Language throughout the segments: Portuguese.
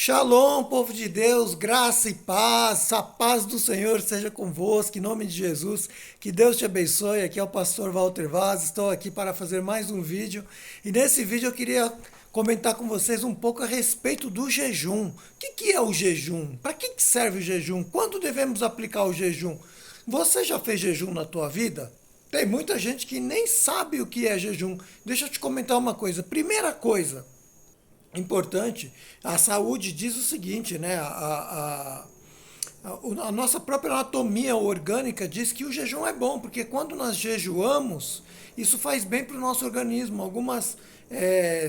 Shalom, povo de Deus, graça e paz, a paz do Senhor seja convosco, em nome de Jesus, que Deus te abençoe. Aqui é o pastor Walter Vaz, estou aqui para fazer mais um vídeo e nesse vídeo eu queria comentar com vocês um pouco a respeito do jejum. O que é o jejum? Para que serve o jejum? Quando devemos aplicar o jejum? Você já fez jejum na tua vida? Tem muita gente que nem sabe o que é jejum. Deixa eu te comentar uma coisa. Primeira coisa importante, a saúde diz o seguinte, né? A nossa própria anatomia orgânica diz que o jejum é bom, porque quando nós jejuamos, isso faz bem para o nosso organismo. Algumas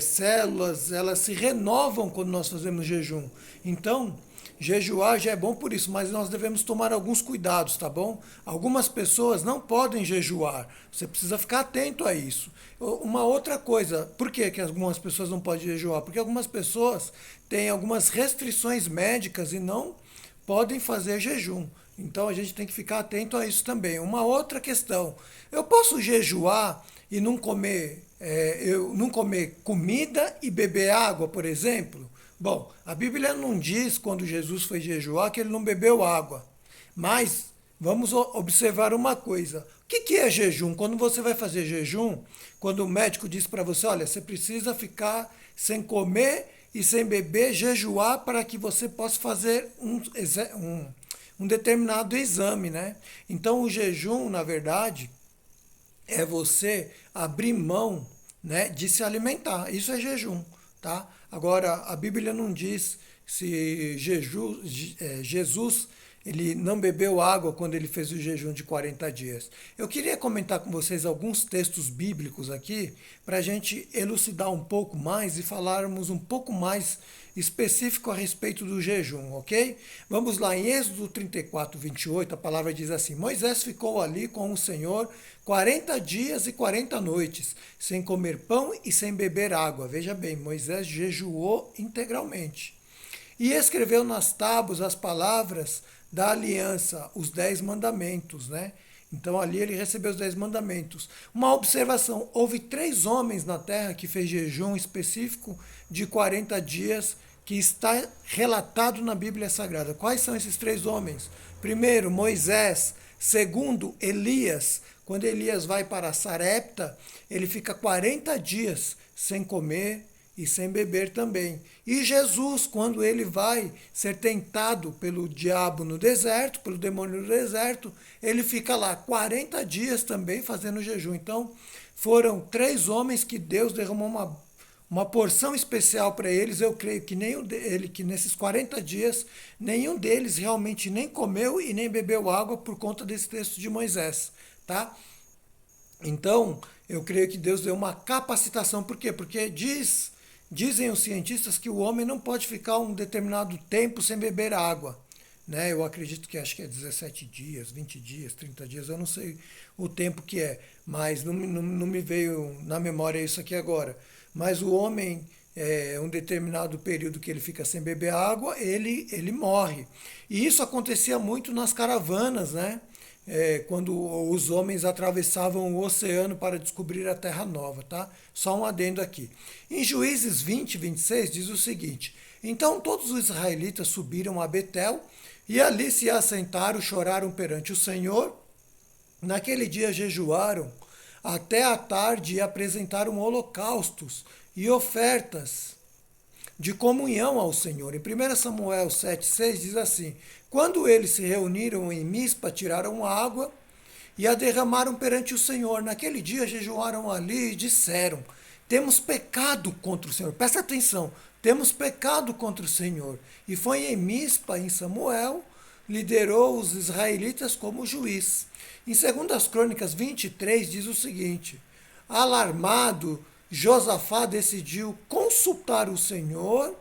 células, elas se renovam quando nós fazemos jejum. Então, jejuar já é bom por isso, mas nós devemos tomar alguns cuidados, tá bom? Algumas pessoas não podem jejuar. Você precisa ficar atento a isso. Uma outra coisa, por que algumas pessoas não podem jejuar? Porque algumas pessoas têm algumas restrições médicas e não podem fazer jejum. Então a gente tem que ficar atento a isso também. Uma outra questão, eu posso jejuar e não comer comida e beber água, por exemplo? Bom, a Bíblia não diz quando Jesus foi jejuar que ele não bebeu água. Mas vamos observar uma coisa. O que é jejum? Quando você vai fazer jejum, quando o médico diz para você, olha, você precisa ficar sem comer e sem beber, jejuar para que você possa fazer um determinado exame, né? Então o jejum, na verdade, é você abrir mão, né, de se alimentar. Isso é jejum, tá? Agora, a Bíblia não diz se Jesus ele não bebeu água quando ele fez o jejum de 40 dias. Eu queria comentar com vocês alguns textos bíblicos aqui para a gente elucidar um pouco mais e falarmos um pouco mais específico a respeito do jejum, ok? Vamos lá, em Êxodo 34, 28, a palavra diz assim: Moisés ficou ali com o Senhor 40 dias e 40 noites, sem comer pão e sem beber água. Veja bem, Moisés jejuou integralmente. E escreveu nas tábuas as palavras da aliança, os 10 mandamentos, né? Então ali ele recebeu os 10 mandamentos. Uma observação, houve 3 homens na terra que fez jejum específico de 40 dias, que está relatado na Bíblia Sagrada. Quais são esses 3 homens? Primeiro, Moisés. Segundo, Elias. Quando Elias vai para Sarepta, ele fica 40 dias sem comer e sem beber também. E Jesus, quando ele vai ser tentado pelo diabo no deserto, pelo demônio no deserto, ele fica lá 40 dias também fazendo jejum. Então, foram 3 homens que Deus derramou uma porção especial para eles. Eu creio que que nesses 40 dias, nenhum deles realmente nem comeu e nem bebeu água por conta desse texto de Moisés, tá? Então, eu creio que Deus deu uma capacitação. Por quê? Porque dizem os cientistas que o homem não pode ficar um determinado tempo sem beber água. Né? Eu acredito que acho que é 17 dias, 20 dias, 30 dias, eu não sei o tempo que é, mas não me veio na memória isso aqui agora. Mas o homem, um determinado período que ele fica sem beber água, ele morre. E isso acontecia muito nas caravanas, né? Quando os homens atravessavam o oceano para descobrir a Terra Nova, tá? Só um adendo aqui. Em Juízes 20, 26 diz o seguinte: Então todos os israelitas subiram a Betel e ali se assentaram, choraram perante o Senhor. Naquele dia jejuaram até a tarde e apresentaram holocaustos e ofertas de comunhão ao Senhor. Em 1 Samuel 7,6 diz assim: Quando eles se reuniram em Mispa, tiraram água e a derramaram perante o Senhor. Naquele dia jejuaram ali e disseram: Temos pecado contra o Senhor. Presta atenção, temos pecado contra o Senhor. E foi em Mispa, em Samuel, liderou os israelitas como juiz. Em 2 Crônicas 23 diz o seguinte: Alarmado, Josafá decidiu consultar o Senhor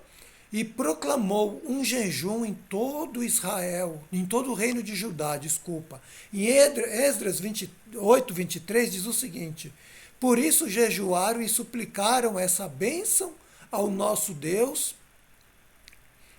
e proclamou um jejum em todo Israel, em todo o reino de Judá, desculpa. Em Esdras 28, 23 diz o seguinte: Por isso jejuaram e suplicaram essa bênção ao nosso Deus,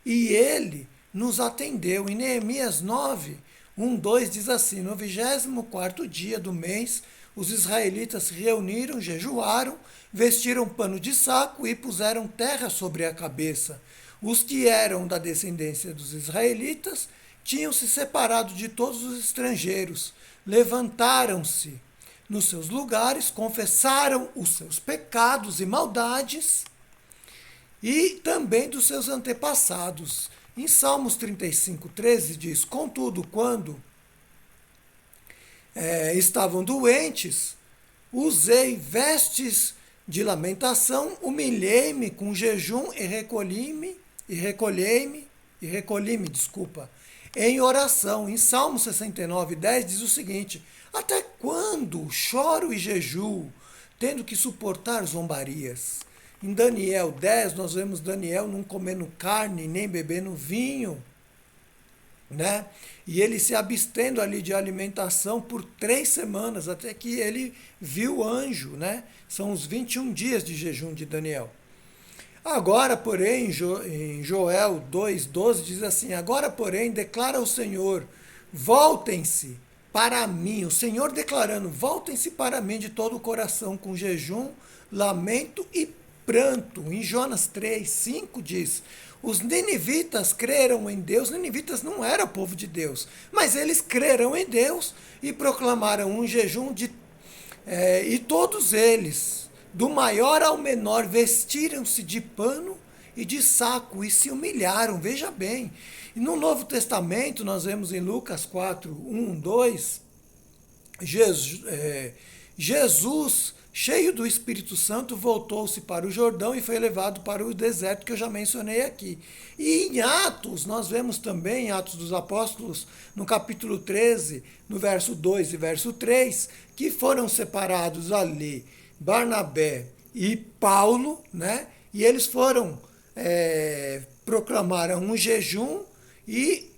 e ele nos atendeu. Em Neemias 9, 1, 2 diz assim: No 24º dia do mês, os israelitas se reuniram, jejuaram, vestiram pano de saco e puseram terra sobre a cabeça. Os que eram da descendência dos israelitas tinham se separado de todos os estrangeiros, levantaram-se nos seus lugares, confessaram os seus pecados e maldades e também dos seus antepassados. Em Salmos 35:13 diz: contudo, quando estavam doentes, usei vestes de lamentação, humilhei-me com jejum e recolhi-me, desculpa, em oração. Em Salmo 69:10 diz o seguinte: até quando choro e jejuo, tendo que suportar zombarias? Em Daniel 10, nós vemos Daniel não comendo carne, nem bebendo vinho, né? E ele se abstendo ali de alimentação por 3 semanas, até que ele viu o anjo, né? São os 21 dias de jejum de Daniel. Agora, porém, em Joel 2:12 diz assim: agora, porém, declara o Senhor, voltem-se para mim, o Senhor declarando, voltem-se para mim de todo o coração, com jejum, lamento e pranto. Em Jonas 3:5 diz: os ninivitas creram em Deus. Ninivitas não era povo de Deus, mas eles creram em Deus e proclamaram um jejum e todos eles, do maior ao menor, vestiram-se de pano e de saco e se humilharam. Veja bem, e no Novo Testamento nós vemos em Lucas 4:1-2, Jesus, cheio do Espírito Santo, voltou-se para o Jordão e foi levado para o deserto, que eu já mencionei aqui. E em Atos, nós vemos também, em Atos dos Apóstolos, no capítulo 13, no verso 2 e verso 3, que foram separados ali Barnabé e Paulo, né? E eles proclamaram um jejum e,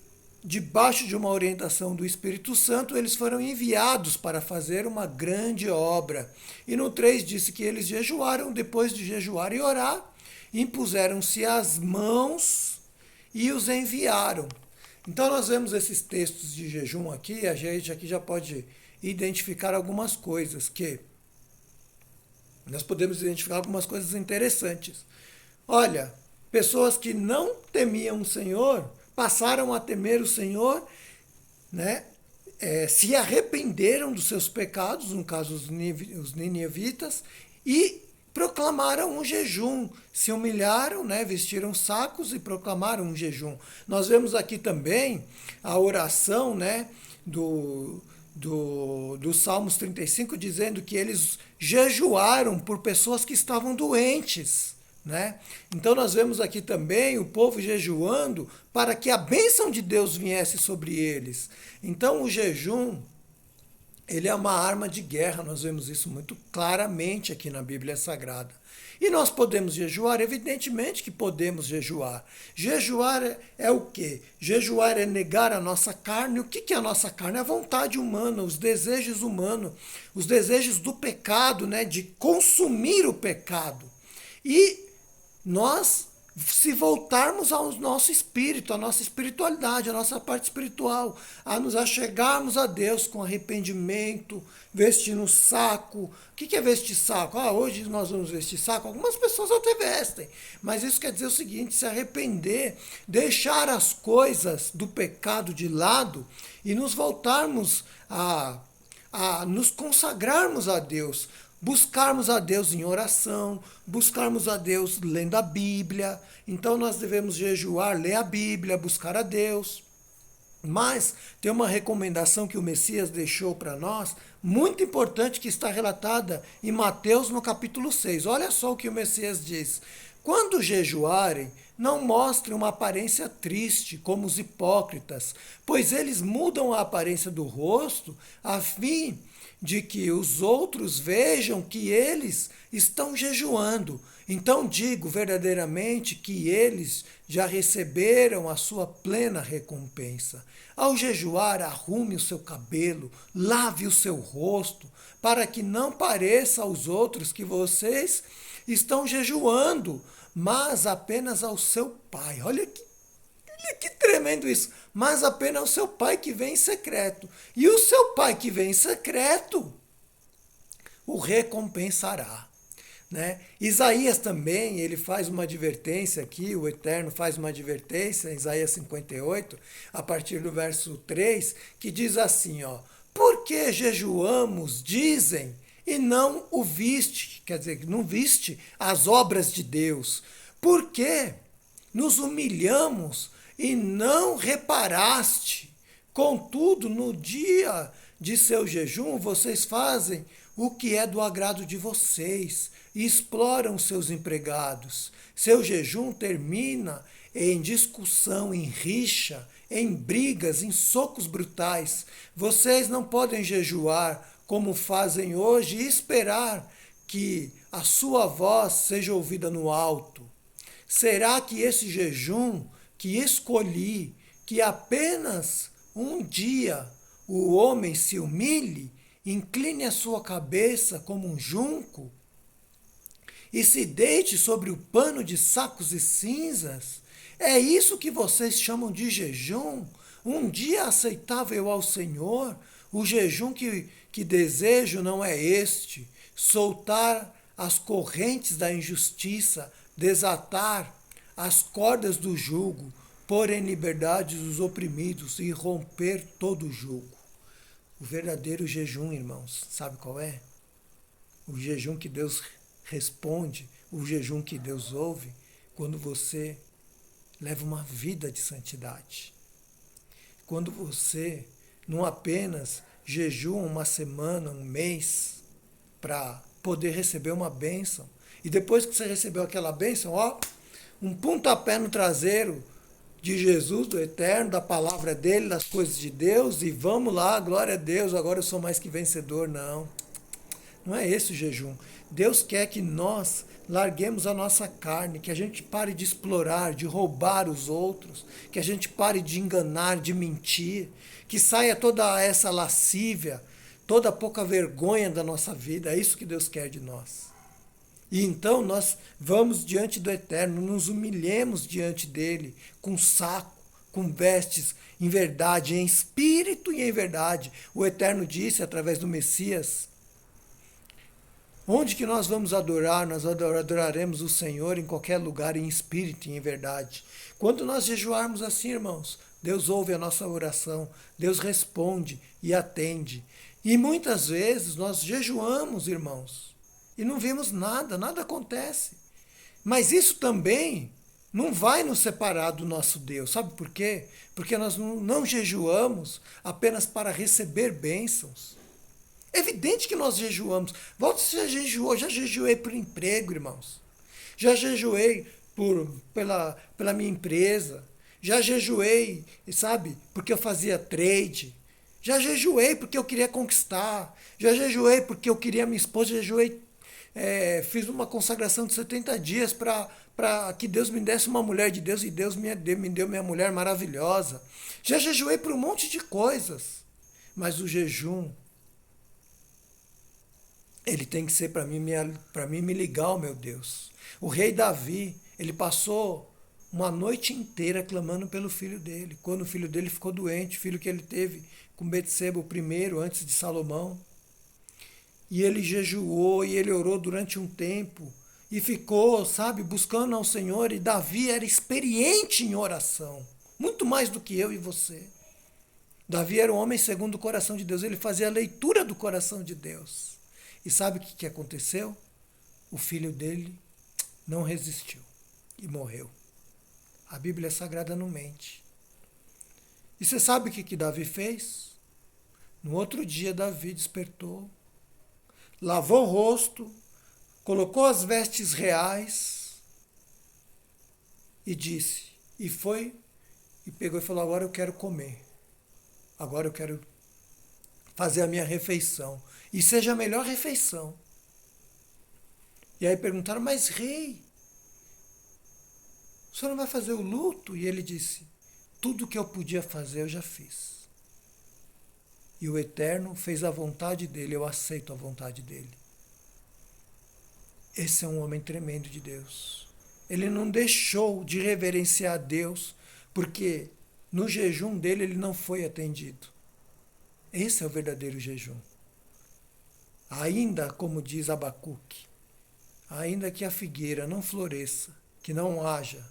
debaixo de uma orientação do Espírito Santo, eles foram enviados para fazer uma grande obra. E no 3 disse que eles jejuaram, depois de jejuar e orar, impuseram-se as mãos e os enviaram. Então nós vemos esses textos de jejum aqui, a gente aqui já pode identificar algumas coisas, que nós podemos identificar algumas coisas interessantes. Olha, pessoas que não temiam o Senhor passaram a temer o Senhor, né? Se arrependeram dos seus pecados, no caso os ninivitas, e proclamaram um jejum, se humilharam, né? Vestiram sacos e proclamaram um jejum. Nós vemos aqui também a oração, né? do Salmos 35, dizendo que eles jejuaram por pessoas que estavam doentes, né? Então nós vemos aqui também o povo jejuando para que a bênção de Deus viesse sobre eles. Então o jejum, ele é uma arma de guerra, nós vemos isso muito claramente aqui na Bíblia Sagrada. E nós podemos jejuar? Evidentemente que podemos jejuar. Jejuar é o quê? Jejuar é negar a nossa carne. O que é a nossa carne? A vontade humana, os desejos humanos, os desejos do pecado, né? De consumir o pecado. E nós, se voltarmos ao nosso espírito, à nossa espiritualidade, à nossa parte espiritual, a nos achegarmos a Deus com arrependimento, vestindo saco. O que é vestir saco? Hoje nós vamos vestir saco. Algumas pessoas até vestem, mas isso quer dizer o seguinte: se arrepender, deixar as coisas do pecado de lado e nos voltarmos a nos consagrarmos a Deus, buscarmos a Deus em oração, buscarmos a Deus lendo a Bíblia. Então nós devemos jejuar, ler a Bíblia, buscar a Deus. Mas tem uma recomendação que o Messias deixou para nós, muito importante, que está relatada em Mateus no capítulo 6. Olha só o que o Messias diz: quando jejuarem, não mostrem uma aparência triste, como os hipócritas, pois eles mudam a aparência do rosto, a fim de que os outros vejam que eles estão jejuando. Então digo verdadeiramente que eles já receberam a sua plena recompensa. Ao jejuar, arrume o seu cabelo, lave o seu rosto, para que não pareça aos outros que vocês estão jejuando, mas apenas ao seu Pai. Olha que tremendo isso. Mas apenas ao seu Pai que vem em secreto. E o seu Pai que vem em secreto o recompensará. né? Isaías também, ele faz uma advertência aqui, o Eterno faz uma advertência, em Isaías 58, a partir do verso 3, que diz assim, ó, por que jejuamos, dizem, e não o viste, quer dizer, não viste as obras de Deus? Por que nos humilhamos e não reparaste? Contudo, no dia de seu jejum, vocês fazem o que é do agrado de vocês e exploram seus empregados. Seu jejum termina em discussão, em rixa, em brigas, em socos brutais. Vocês não podem jejuar como fazem hoje e esperar que a sua voz seja ouvida no alto. Será que esse jejum que escolhi, que apenas um dia o homem se humilhe, incline a sua cabeça como um junco e se deite sobre o pano de sacos e cinzas? É isso que vocês chamam de jejum? Um dia aceitável ao Senhor? O jejum que desejo não é este: soltar as correntes da injustiça, desatar as cordas do jugo, pôr em liberdade os oprimidos e romper todo o jugo. O verdadeiro jejum, irmãos, sabe qual é? O jejum que Deus responde, o jejum que Deus ouve, quando você leva uma vida de santidade. Quando você não apenas jejua uma semana, um mês, para poder receber uma bênção, e depois que você recebeu aquela bênção, ó, um pontapé no traseiro de Jesus, do Eterno, da palavra dele, das coisas de Deus, e vamos lá, glória a Deus, agora eu sou mais que vencedor. Não, não é esse o jejum. Deus quer que nós larguemos a nossa carne, que a gente pare de explorar, de roubar os outros, que a gente pare de enganar, de mentir, que saia toda essa lascívia, toda a pouca vergonha da nossa vida. É isso que Deus quer de nós. E então nós vamos diante do Eterno, nos humilhemos diante dele, com saco, com vestes, em verdade, em espírito e em verdade. O Eterno disse através do Messias: onde que nós vamos adorar? Nós adoraremos o Senhor em qualquer lugar, em espírito e em verdade. Quando nós jejuarmos assim, irmãos, Deus ouve a nossa oração, Deus responde e atende. E muitas vezes nós jejuamos, irmãos, e não vemos nada, nada acontece. Mas isso também não vai nos separar do nosso Deus. Sabe por quê? Porque nós não jejuamos apenas para receber bênçãos. É evidente que nós jejuamos. Você já jejuou? Já jejuei por emprego, irmãos. Já jejuei pela minha empresa. Já jejuei, sabe, porque eu fazia trade. Já jejuei porque eu queria conquistar. Já jejuei porque eu queria minha esposa. Jejuei, fiz uma consagração de 70 dias para que Deus me desse uma mulher de Deus, e Deus me deu minha mulher maravilhosa. Já jejuei por um monte de coisas. Mas o jejum, ele tem que ser para mim me ligar ao meu Deus. O rei Davi, ele passou uma noite inteira clamando pelo filho dele. Quando o filho dele ficou doente, o filho que ele teve com Betseba, o primeiro, antes de Salomão. E ele jejuou e ele orou durante um tempo. E ficou, sabe, buscando ao Senhor. E Davi era experiente em oração. Muito mais do que eu e você. Davi era um homem segundo o coração de Deus. Ele fazia a leitura do coração de Deus. E sabe o que aconteceu? O filho dele não resistiu e morreu. A Bíblia Sagrada não mente. E você sabe o que Davi fez? No outro dia, Davi despertou, lavou o rosto, colocou as vestes reais e disse, e pegou e falou: agora eu quero comer. Agora eu quero fazer a minha refeição. E seja a melhor refeição. E aí perguntaram: mas rei, o senhor não vai fazer o luto? E ele disse: tudo que eu podia fazer eu já fiz. E o Eterno fez a vontade dele, eu aceito a vontade dele. Esse é um homem tremendo de Deus. Ele não deixou de reverenciar a Deus, porque no jejum dele ele não foi atendido. Esse é o verdadeiro jejum. Ainda, como diz Abacuque, ainda que a figueira não floresça, que não haja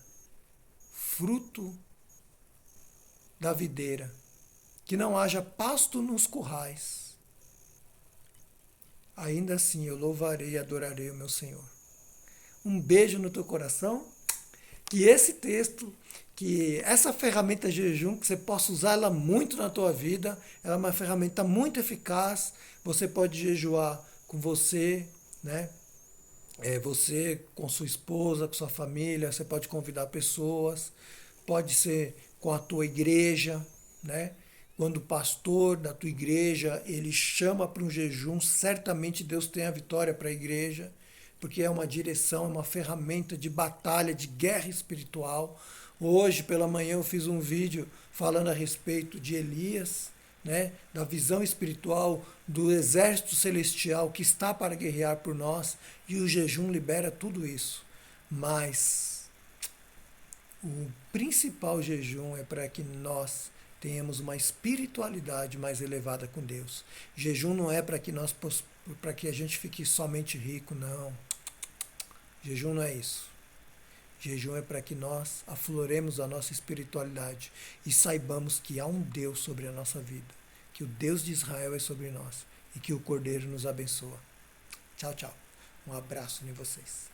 fruto da videira, que não haja pasto nos currais, ainda assim eu louvarei e adorarei o meu Senhor. Um beijo no teu coração, que esse texto, que essa ferramenta de jejum, que você possa usar ela muito na tua vida, ela é uma ferramenta muito eficaz. Você pode jejuar com você, né? Você com sua esposa, com sua família, você pode convidar pessoas, pode ser com a tua igreja, né? Quando o pastor da tua igreja ele chama para um jejum, certamente Deus tem a vitória para a igreja, porque é uma direção, é uma ferramenta de batalha, de guerra espiritual. Hoje pela manhã eu fiz um vídeo falando a respeito de Elias, né, da visão espiritual do exército celestial que está para guerrear por nós, e o jejum libera tudo isso. Mas o principal jejum é para que nós tenhamos uma espiritualidade mais elevada com Deus. Jejum não é para que a gente fique somente rico, não. Jejum não é isso. Jejum é para que nós afloremos a nossa espiritualidade e saibamos que há um Deus sobre a nossa vida, que o Deus de Israel é sobre nós e que o Cordeiro nos abençoa. Tchau, tchau. Um abraço em vocês.